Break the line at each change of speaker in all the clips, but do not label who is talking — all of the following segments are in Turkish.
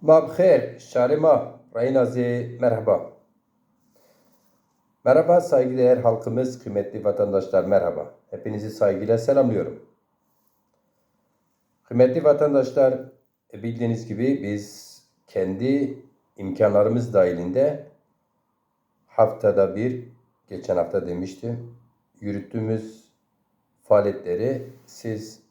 Mabher, Şarima, Raynazi, merhaba. Merhaba saygıdeğer halkımız, kıymetli vatandaşlar merhaba. Hepinizi saygıyla selamlıyorum. Kıymetli vatandaşlar, bildiğiniz gibi biz kendi imkanlarımız dahilinde haftada bir, geçen hafta demiştim, yürüttüğümüz faaliyetleri siz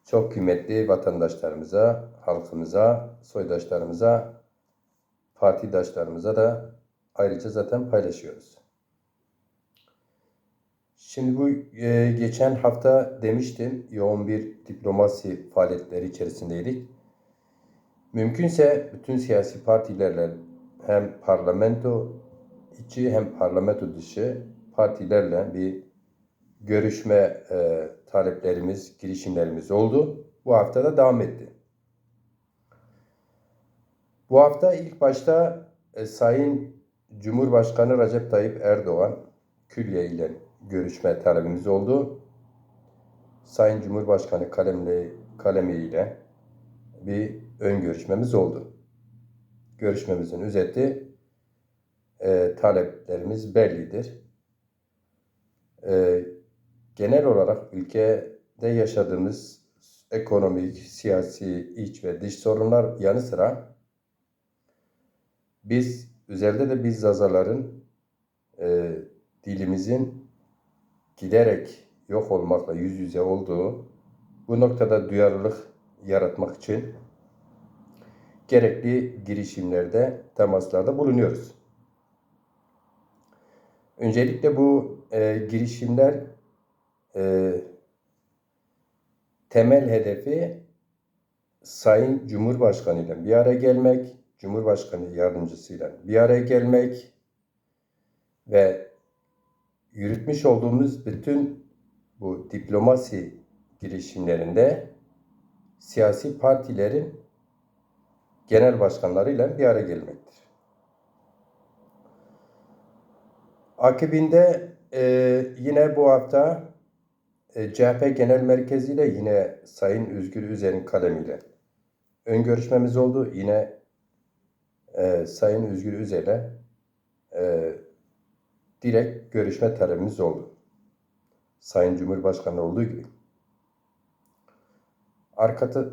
çok kıymetli vatandaşlarımıza, halkımıza, soydaşlarımıza, partidaşlarımıza da ayrıca zaten paylaşıyoruz. Şimdi bu geçen hafta demiştim, yoğun bir diplomasi faaliyetleri içerisindeydik. Mümkünse bütün siyasi partilerle hem parlamento içi hem parlamento dışı partilerle bir görüşme taleplerimiz, girişimlerimiz oldu. Bu hafta da devam etti. Bu hafta ilk başta Sayın Cumhurbaşkanı Recep Tayyip Erdoğan Külliye ile görüşme talebimiz oldu. Sayın Cumhurbaşkanı kalemiyle bir ön görüşmemiz oldu. Görüşmemizin özeti taleplerimiz bellidir. Genel olarak ülkede yaşadığımız ekonomik, siyasi, iç ve dış sorunlar yanı sıra biz üzerinde de biz Zazaların dilimizin giderek yok olmakla yüz yüze olduğu bu noktada duyarlılık yaratmak için gerekli girişimlerde, temaslarda bulunuyoruz. Öncelikle bu girişimler temel hedefi Sayın Cumhurbaşkanı ile bir araya gelmek, Cumhurbaşkanı yardımcısıyla bir araya gelmek ve yürütmüş olduğumuz bütün bu diplomasi girişimlerinde siyasi partilerin genel başkanlarıyla bir araya gelmektir. Akibinde yine bu hafta CHP Genel Merkezi ile yine Sayın Özgür Özel'in kalemiyle ön görüşmemiz oldu. Yine Sayın Özgür Özel'e direkt görüşme talebimiz oldu. Sayın Cumhurbaşkanı olduğu gibi.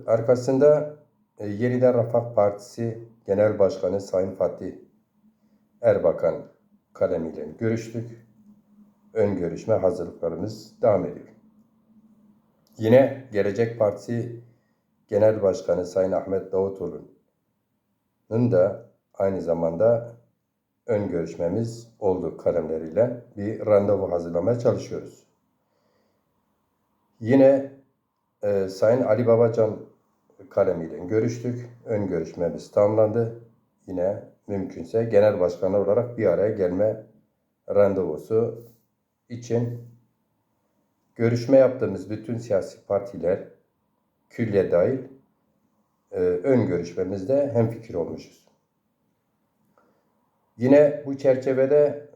Arkasında Yeniden Refah Partisi Genel Başkanı Sayın Fatih Erbakan kalemiyle görüştük. Ön görüşme hazırlıklarımız devam ediyor. Yine Gelecek Partisi Genel Başkanı Sayın Ahmet Davutoğlu'nun da aynı zamanda ön görüşmemiz oldu kalemleriyle. Bir randevu hazırlamaya çalışıyoruz. Yine Sayın Ali Babacan kalemiyle görüştük. Ön görüşmemiz tamamlandı. Yine mümkünse genel başkanı olarak bir araya gelme randevusu için görüşme yaptığımız bütün siyasi partiler külliye dahil ön görüşmemizde hemfikir olmuşuz. Yine bu çerçevede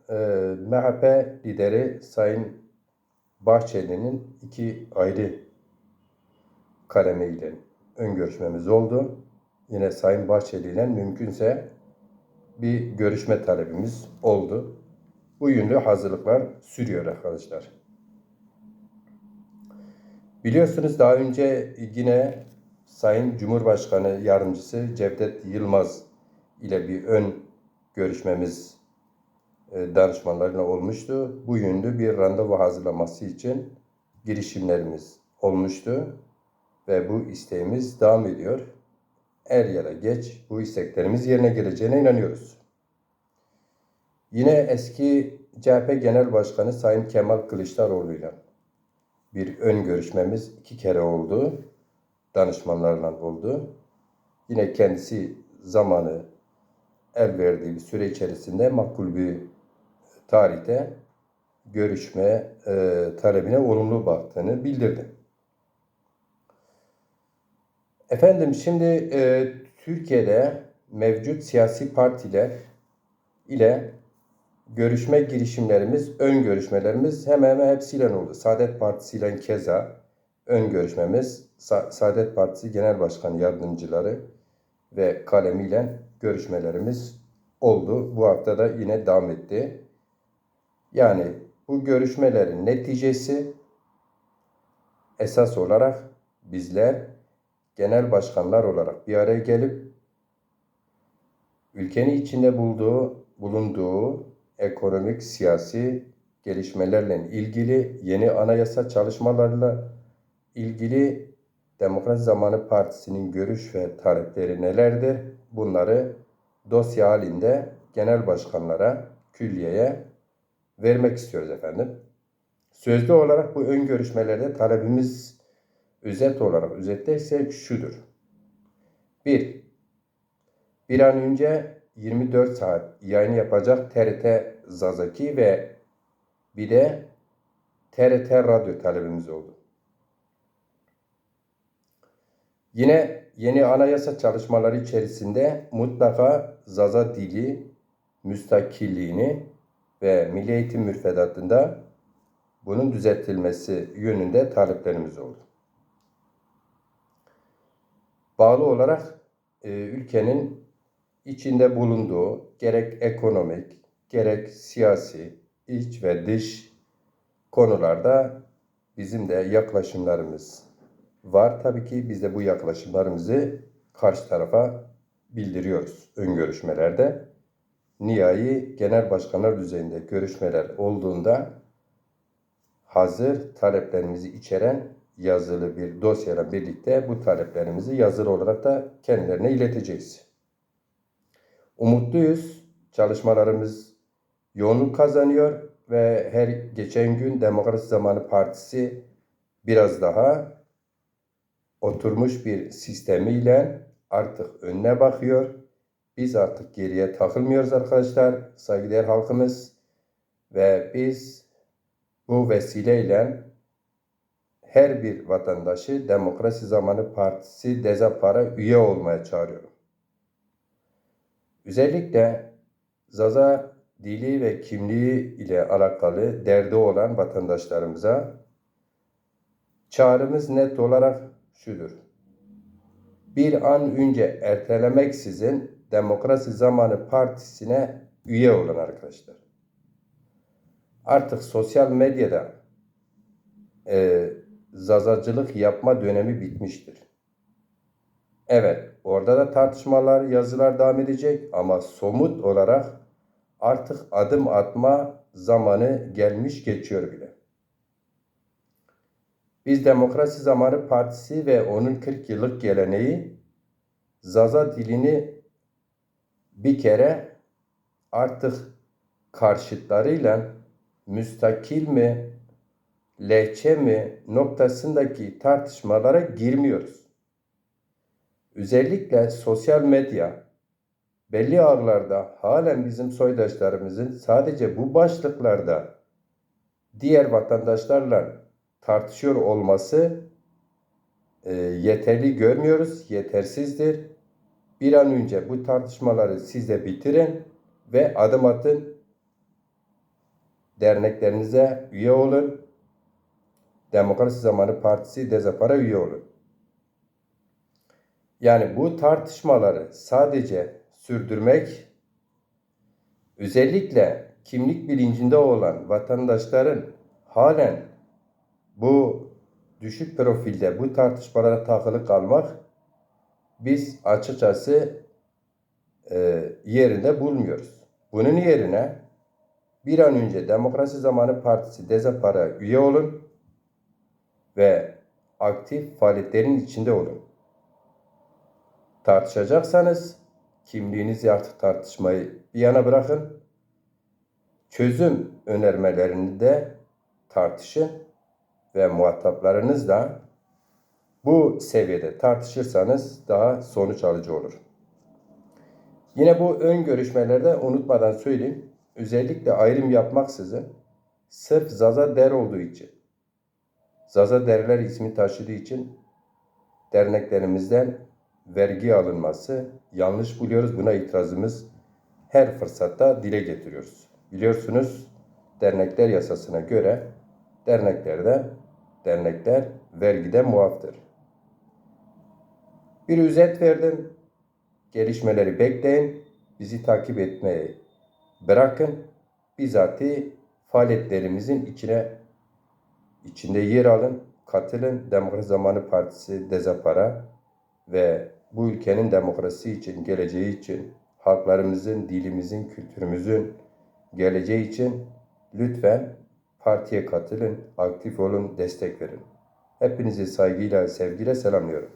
MHP lideri Sayın Bahçeli'nin iki ayrı kalemiyle ön görüşmemiz oldu. Yine Sayın Bahçeli ile mümkünse bir görüşme talebimiz oldu. Bu yönde hazırlıklar sürüyor arkadaşlar. Biliyorsunuz daha önce yine Sayın Cumhurbaşkanı Yardımcısı Cevdet Yılmaz ile bir ön görüşmemiz danışmanlarıyla olmuştu. Bu yönde bir randevu hazırlaması için girişimlerimiz olmuştu ve bu isteğimiz devam ediyor. Er ya da geç bu isteklerimiz yerine geleceğine inanıyoruz. Yine eski CHP Genel Başkanı Sayın Kemal Kılıçdaroğlu ile bir ön görüşmemiz 2 kere oldu. Danışmanlarla oldu. Yine kendisi zamanı el verdiği bir süre içerisinde makul bir tarihte görüşme talebine olumlu baktığını bildirdi. Efendim şimdi Türkiye'de mevcut siyasi partiler ile görüşme girişimlerimiz, ön görüşmelerimiz hemen hemen hepsiyle oldu. Saadet Partisi ile keza ön görüşmemiz, Saadet Partisi Genel Başkanı Yardımcıları ve kalemiyle görüşmelerimiz oldu. Bu hafta da yine devam etti. Yani bu görüşmelerin neticesi esas olarak bizler genel başkanlar olarak bir araya gelip ülkenin içinde bulunduğu ekonomik, siyasi gelişmelerle ilgili yeni anayasa çalışmalarıyla ilgili Demokrasi Zamanı Partisi'nin görüş ve talepleri nelerdir? Bunları dosya halinde genel başkanlara, külliyeye vermek istiyoruz efendim. Sözlü olarak bu ön görüşmelerde talebimiz özette ise şudur. 1. Bir an önce 24 saat yayın yapacak TRT Zazaki ve bir de TRT Radyo talebimiz oldu. Yine yeni anayasa çalışmaları içerisinde mutlaka Zaza dili müstakilliğini ve Milli Eğitim Müfredatı'nda bunun düzeltilmesi yönünde taleplerimiz oldu. Bağlı olarak ülkenin içinde bulunduğu gerek ekonomik, gerek siyasi, iç ve dış konularda bizim de yaklaşımlarımız var. Tabii ki biz de bu yaklaşımlarımızı karşı tarafa bildiriyoruz ön görüşmelerde. Nihai genel başkanlar düzeyinde görüşmeler olduğunda hazır taleplerimizi içeren yazılı bir dosyayla birlikte bu taleplerimizi yazılı olarak da kendilerine ileteceğiz. Umutluyuz. Çalışmalarımız yoğunluk kazanıyor ve her geçen gün Demokrasi Zamanı Partisi biraz daha oturmuş bir sistemiyle artık önüne bakıyor. Biz artık geriye takılmıyoruz arkadaşlar, saygıdeğer halkımız. Ve biz bu vesileyle her bir vatandaşı Demokrasi Zamanı Partisi DEZAPAR'a üye olmaya çağırıyorum. Özellikle Zaza dili ve kimliği ile alakalı derdi olan vatandaşlarımıza çağrımız net olarak şudur. Bir an önce ertelemeksizin Demokrasi Zamanı Partisi'ne üye olun arkadaşlar. Artık sosyal medyada zazacılık yapma dönemi bitmiştir. Evet, orada da tartışmalar, yazılar devam edecek ama somut olarak artık adım atma zamanı gelmiş geçiyor bile. Biz Demokrasi Zamanı Partisi ve onun 40 yıllık geleneği Zaza dilini bir kere artık karşıtlarıyla müstakil mi, lehçe mi noktasındaki tartışmalara girmiyoruz. Özellikle sosyal medya belli ağlarda halen bizim soydaşlarımızın sadece bu başlıklarda diğer vatandaşlarla tartışıyor olması yeterli görmüyoruz, yetersizdir. Bir an önce bu tartışmaları siz de bitirin ve adım atın. Derneklerinize üye olun. Demokrasi Zamanı Partisi DEZAPAR'a üye olun. Yani bu tartışmaları sadece sürdürmek, özellikle kimlik bilincinde olan vatandaşların halen bu düşük profilde bu tartışmalara takılı kalmak biz açıkçası yerinde bulmuyoruz. Bunun yerine bir an önce Demokrasi Zamanı Partisi DEZAPAR'a üye olun ve aktif faaliyetlerin içinde olun. Tartışacaksanız kimliğinizi artık tartışmayı bir yana bırakın. Çözüm önermelerini de tartışın ve muhataplarınızla bu seviyede tartışırsanız daha sonuç alıcı olur. Yine bu ön görüşmelerde unutmadan söyleyeyim. Özellikle ayrım yapmaksızın sırf Zaza Der olduğu için, Zaza Derler ismi taşıdığı için derneklerimizden vergi alınması yanlış buluyoruz. Buna itirazımız her fırsatta dile getiriyoruz. Biliyorsunuz dernekler yasasına göre dernekler vergiden muaftır. Bir özet verdim. gelişmeleri bekleyin. Bizi takip etmeyi bırakın. Bizatihi faaliyetlerimizin içinde yer alın. Katılın. Demokrasi Zamanı Partisi Dezapara ve bu ülkenin demokrasi için, geleceği için, halklarımızın, dilimizin, kültürümüzün geleceği için lütfen partiye katılın, aktif olun, destek verin. Hepinizi saygıyla, sevgiyle selamlıyorum.